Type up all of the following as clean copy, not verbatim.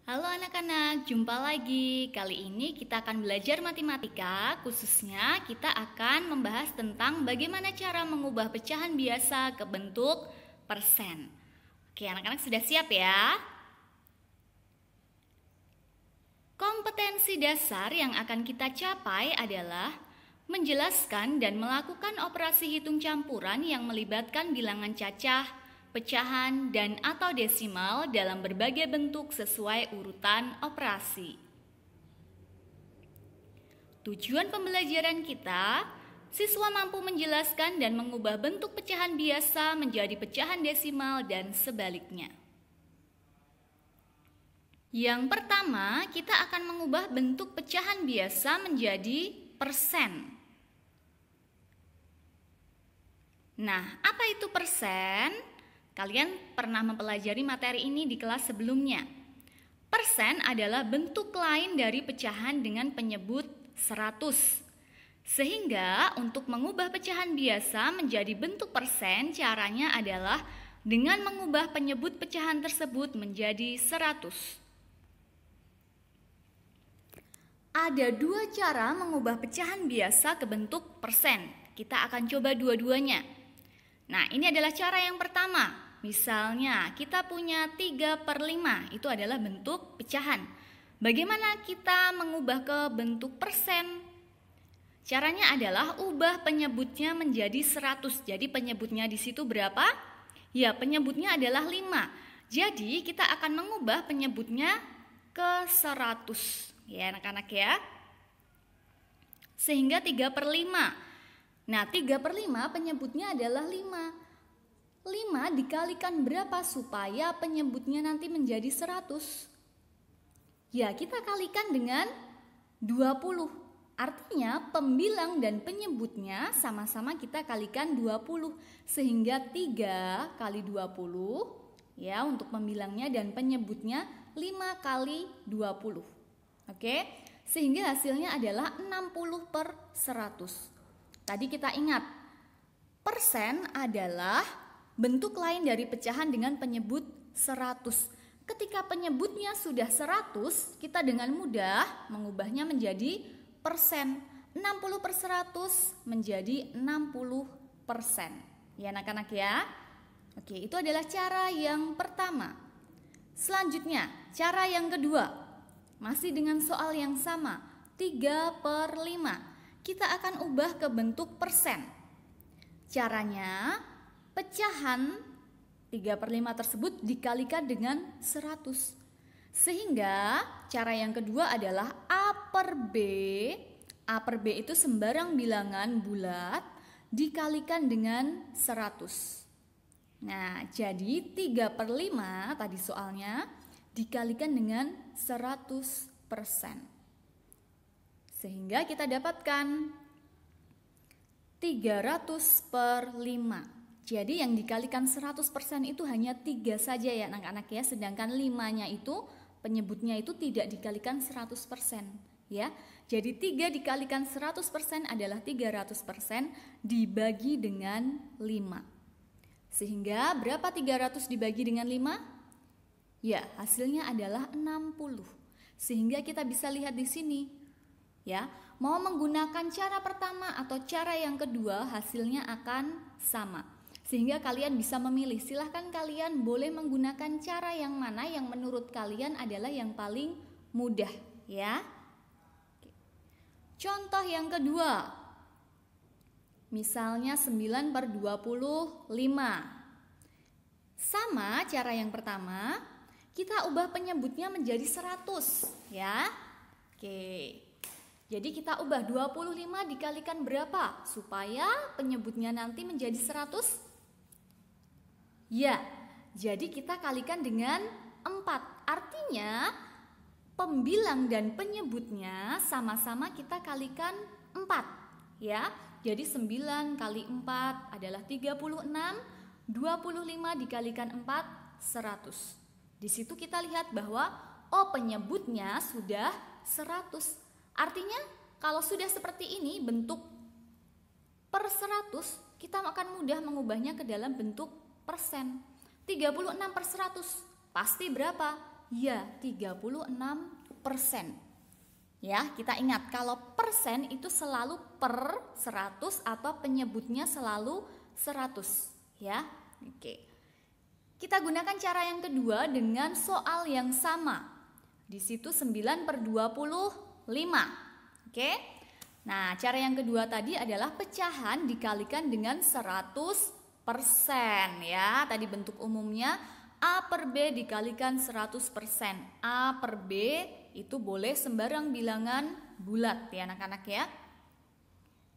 Halo anak-anak, jumpa lagi. Kali ini kita akan belajar matematika, khususnya kita akan membahas tentang bagaimana cara mengubah pecahan biasa ke bentuk persen. Oke, anak-anak sudah siap ya? Kompetensi dasar yang akan kita capai adalah menjelaskan dan melakukan operasi hitung campuran yang melibatkan bilangan cacah, pecahan, dan atau desimal dalam berbagai bentuk sesuai urutan operasi. Tujuan pembelajaran kita, siswa mampu menjelaskan dan mengubah bentuk pecahan biasa menjadi pecahan desimal dan sebaliknya. Yang pertama, kita akan mengubah bentuk pecahan biasa menjadi persen. Nah, apa itu persen? Kalian pernah mempelajari materi ini di kelas sebelumnya. Persen adalah bentuk lain dari pecahan dengan penyebut 100. Sehingga untuk mengubah pecahan biasa menjadi bentuk persen, caranya adalah dengan mengubah penyebut pecahan tersebut menjadi 100. Ada dua cara mengubah pecahan biasa ke bentuk persen. Kita akan coba dua-duanya. Nah, ini adalah cara yang pertama. Misalnya, kita punya 3/5, itu adalah bentuk pecahan. Bagaimana kita mengubah ke bentuk persen? Caranya adalah ubah penyebutnya menjadi 100. Jadi penyebutnya di situ berapa? Ya, penyebutnya adalah 5. Jadi kita akan mengubah penyebutnya ke 100. Ya anak-anak ya. Sehingga 3/5. Nah 3/5 penyebutnya adalah 5. 5 dikalikan berapa supaya penyebutnya nanti menjadi 100? Ya kita kalikan dengan 20. Artinya pembilang dan penyebutnya sama-sama kita kalikan 20. Sehingga 3 kali 20 ya untuk pembilangnya dan penyebutnya 5 kali 20. Oke, sehingga hasilnya adalah 60/100. Tadi kita ingat, persen adalah bentuk lain dari pecahan dengan penyebut 100. Ketika penyebutnya sudah 100, kita dengan mudah mengubahnya menjadi persen. 60/100 menjadi 60%. Ya anak-anak ya. Oke, itu adalah cara yang pertama. Selanjutnya, cara yang kedua. Masih dengan soal yang sama, 3/5. Kita akan ubah ke bentuk persen. Caranya, pecahan 3/5 tersebut dikalikan dengan 100. Sehingga cara yang kedua adalah A per B. A per B itu sembarang bilangan bulat dikalikan dengan 100. Nah, jadi 3/5 tadi soalnya dikalikan dengan 100%. Sehingga kita dapatkan 300/5. Jadi yang dikalikan 100% itu hanya 3 saja ya anak-anak ya. Sedangkan 5-nya itu penyebutnya itu tidak dikalikan 100%. Ya, jadi 3 dikalikan 100% adalah 300% dibagi dengan 5. Sehingga berapa 300 dibagi dengan 5? Ya, hasilnya adalah 60. Sehingga kita bisa lihat di sini. Ya, mau menggunakan cara pertama atau cara yang kedua, hasilnya akan sama. Sehingga kalian bisa memilih. Silahkan kalian boleh menggunakan cara yang mana yang menurut kalian adalah yang paling mudah, ya. Contoh yang kedua. Misalnya 9/25. Sama cara yang pertama. Kita ubah penyebutnya menjadi 100 ya. Oke. Jadi kita ubah 25 dikalikan berapa supaya penyebutnya nanti menjadi 100? Ya. Jadi kita kalikan dengan 4. Artinya pembilang dan penyebutnya sama-sama kita kalikan 4 ya. Jadi 9 kali 4 adalah 36. 25 dikalikan 4 100. Di situ kita lihat bahwa penyebutnya sudah 100. Artinya kalau sudah seperti ini bentuk per 100, kita akan mudah mengubahnya ke dalam bentuk persen. 36/100 pasti berapa? Ya, 36%. Ya, kita ingat kalau persen itu selalu per 100 atau penyebutnya selalu 100, ya. Oke. Kita gunakan cara yang kedua dengan soal yang sama. Di situ 9/25. Oke. Nah, cara yang kedua tadi adalah pecahan dikalikan dengan 100%, ya. Tadi bentuk umumnya A per B dikalikan 100%. A per B itu boleh sembarang bilangan bulat, ya anak-anak ya.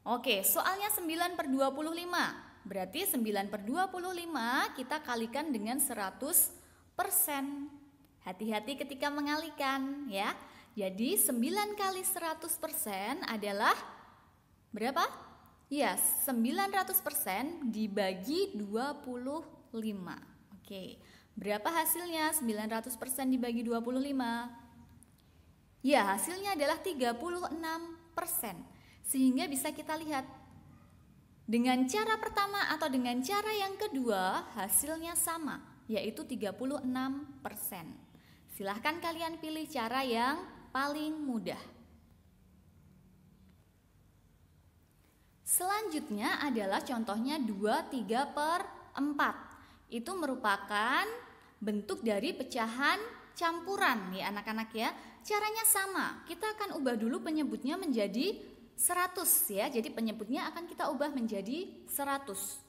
Oke, soalnya 9/25. Berarti 9/25 kita kalikan dengan 100%. Hati-hati ketika mengalikan ya. Jadi 9 kali 100% adalah berapa? Ya, 900% dibagi 25. Oke, berapa hasilnya 900% dibagi 25? Ya, hasilnya adalah 36%. Sehingga bisa kita lihat dengan cara pertama atau dengan cara yang kedua hasilnya sama, yaitu 36%. Silahkan kalian pilih cara yang paling mudah. Selanjutnya adalah contohnya 2/3/4. Itu merupakan bentuk dari pecahan campuran ya anak-anak ya. Caranya sama, kita akan ubah dulu penyebutnya menjadi 100 ya. Jadi penyebutnya akan kita ubah menjadi 100.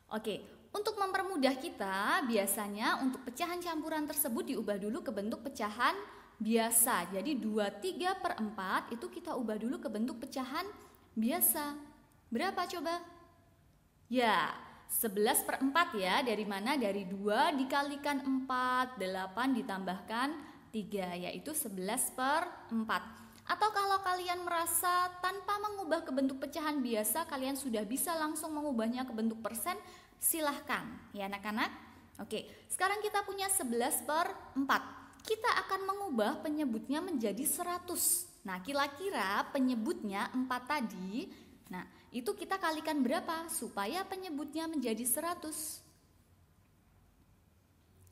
Oke, untuk mempermudah kita biasanya untuk pecahan campuran tersebut diubah dulu ke bentuk pecahan biasa. Jadi 2/3/4 itu kita ubah dulu ke bentuk pecahan biasa. Berapa coba? Ya, 11/4 ya. Dari mana? Dari 2 dikalikan 4, 8 ditambahkan 3, yaitu 11/4. Atau kalau kalian merasa tanpa mengubah ke bentuk pecahan biasa, kalian sudah bisa langsung mengubahnya ke bentuk persen, silahkan ya anak-anak. Oke, sekarang kita punya 11/4. Kita akan mengubah penyebutnya menjadi 100. Nah, kira-kira penyebutnya 4 tadi, nah itu kita kalikan berapa supaya penyebutnya menjadi 100?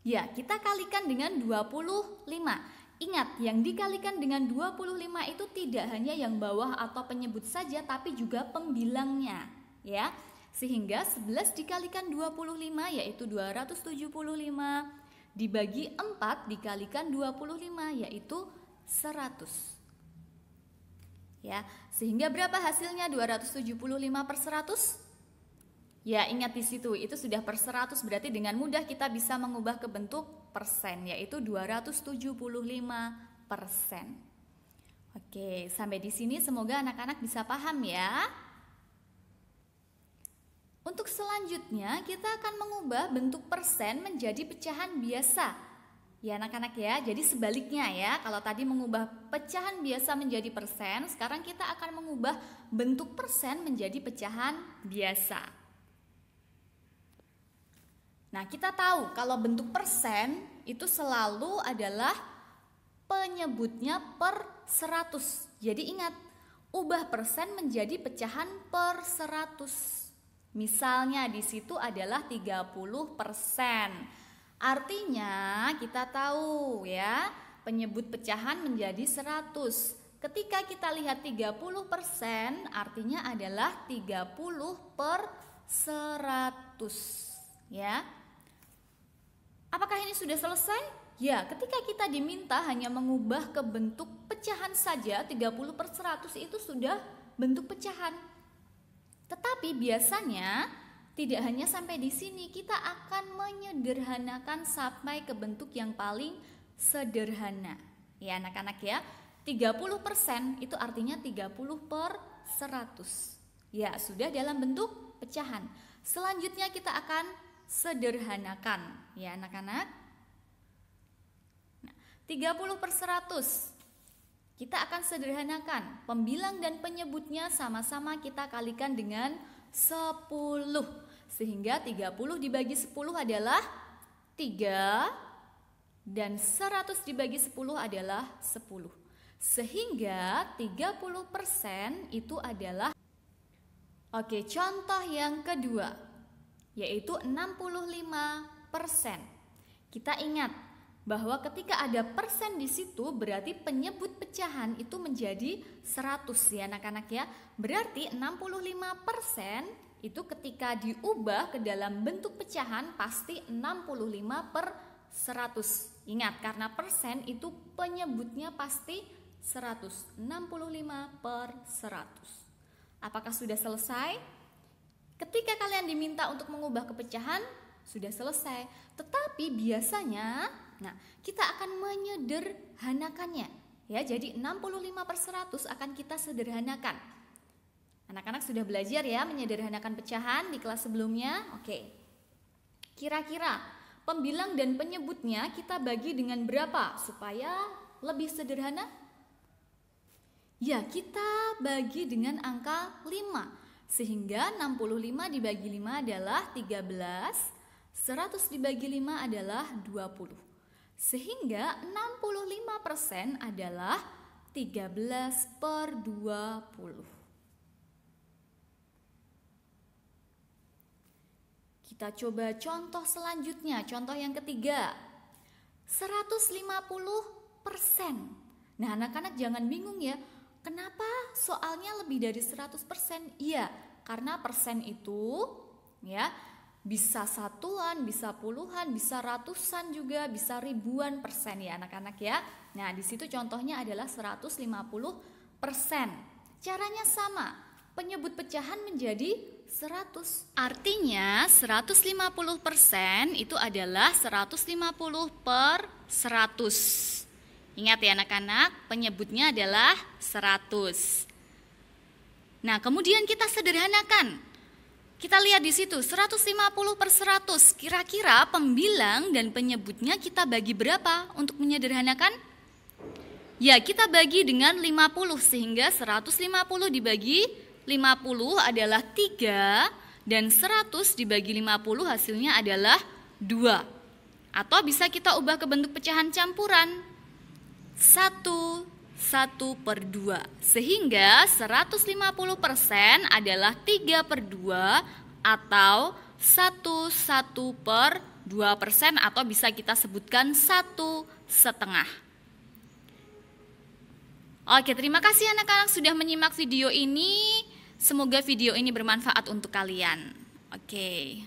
Ya, kita kalikan dengan 25. Ingat, yang dikalikan dengan 25 itu tidak hanya yang bawah atau penyebut saja, tapi juga pembilangnya, ya. Sehingga 11 dikalikan 25 yaitu 275, dibagi 4 dikalikan 25 yaitu 100. Ya, sehingga berapa hasilnya 275/100? Ya, ingat di situ itu sudah per 100, berarti dengan mudah kita bisa mengubah ke bentuk persen, yaitu 275%. Oke, sampai di sini semoga anak-anak bisa paham ya. Untuk selanjutnya kita akan mengubah bentuk persen menjadi pecahan biasa. Ya anak-anak ya, jadi sebaliknya ya. Kalau tadi mengubah pecahan biasa menjadi persen, sekarang kita akan mengubah bentuk persen menjadi pecahan biasa. Nah, kita tahu kalau bentuk persen itu selalu adalah penyebutnya per 100. Jadi ingat, ubah persen menjadi pecahan per 100. Misalnya di situ adalah 30%. Artinya kita tahu ya, penyebut pecahan menjadi 100. Ketika kita lihat 30%, artinya adalah 30/100. Ya. Apakah ini sudah selesai? Ya, ketika kita diminta hanya mengubah ke bentuk pecahan saja, 30/100 itu sudah bentuk pecahan. Tetapi biasanya tidak hanya sampai di sini, kita akan menyederhanakan sampai ke bentuk yang paling sederhana. Ya anak-anak ya, 30% itu artinya 30/100. Ya, sudah dalam bentuk pecahan. Selanjutnya kita akan sederhanakan ya anak-anak. Nah, 30/100 kita akan sederhanakan. Pembilang dan penyebutnya sama-sama kita kalikan dengan 10. Sehingga 30 dibagi 10 adalah 3 dan 100 dibagi 10 adalah 10. Sehingga 30% itu adalah. Oke, contoh yang kedua yaitu 65%. Kita ingat, bahwa ketika ada persen di situ berarti penyebut pecahan itu menjadi 100 ya anak-anak ya. Berarti 65% itu ketika diubah ke dalam bentuk pecahan pasti 65/100. Ingat, karena persen itu penyebutnya pasti 100. 65/100. Apakah sudah selesai? Ketika kalian diminta untuk mengubah ke pecahan, sudah selesai. Tetapi biasanya, kita akan menyederhanakannya. Ya, jadi 65/100 akan kita sederhanakan. Anak-anak sudah belajar ya menyederhanakan pecahan di kelas sebelumnya? Oke. Kira-kira pembilang dan penyebutnya kita bagi dengan berapa supaya lebih sederhana? Ya, kita bagi dengan angka 5. Sehingga 65 dibagi 5 adalah 13, 100 dibagi 5 adalah 20. Sehingga 65% adalah 13/20. Kita coba contoh selanjutnya, contoh yang ketiga. 150%. Nah, anak-anak jangan bingung ya. Kenapa soalnya lebih dari 100%? Iya, karena persen itu ya bisa satuan, bisa puluhan, bisa ratusan juga, bisa ribuan persen ya anak-anak ya. Nah, di situ contohnya adalah 150%. Caranya sama, penyebut pecahan menjadi 100. Artinya 150% itu adalah 150/100. Ingat ya anak-anak, penyebutnya adalah 100. Nah, kemudian kita sederhanakan. Kita lihat di situ 150/100. Kira-kira pembilang dan penyebutnya kita bagi berapa untuk menyederhanakan? Ya, kita bagi dengan 50 sehingga 150 dibagi 50 adalah 3 dan 100 dibagi 50 hasilnya adalah 2. Atau bisa kita ubah ke bentuk pecahan campuran. 1/2 sehingga 150% adalah 3/2 atau 1/2% atau bisa kita sebutkan 1/2. Oke, terima kasih anak-anak sudah menyimak video ini. Semoga video ini bermanfaat untuk kalian. Oke.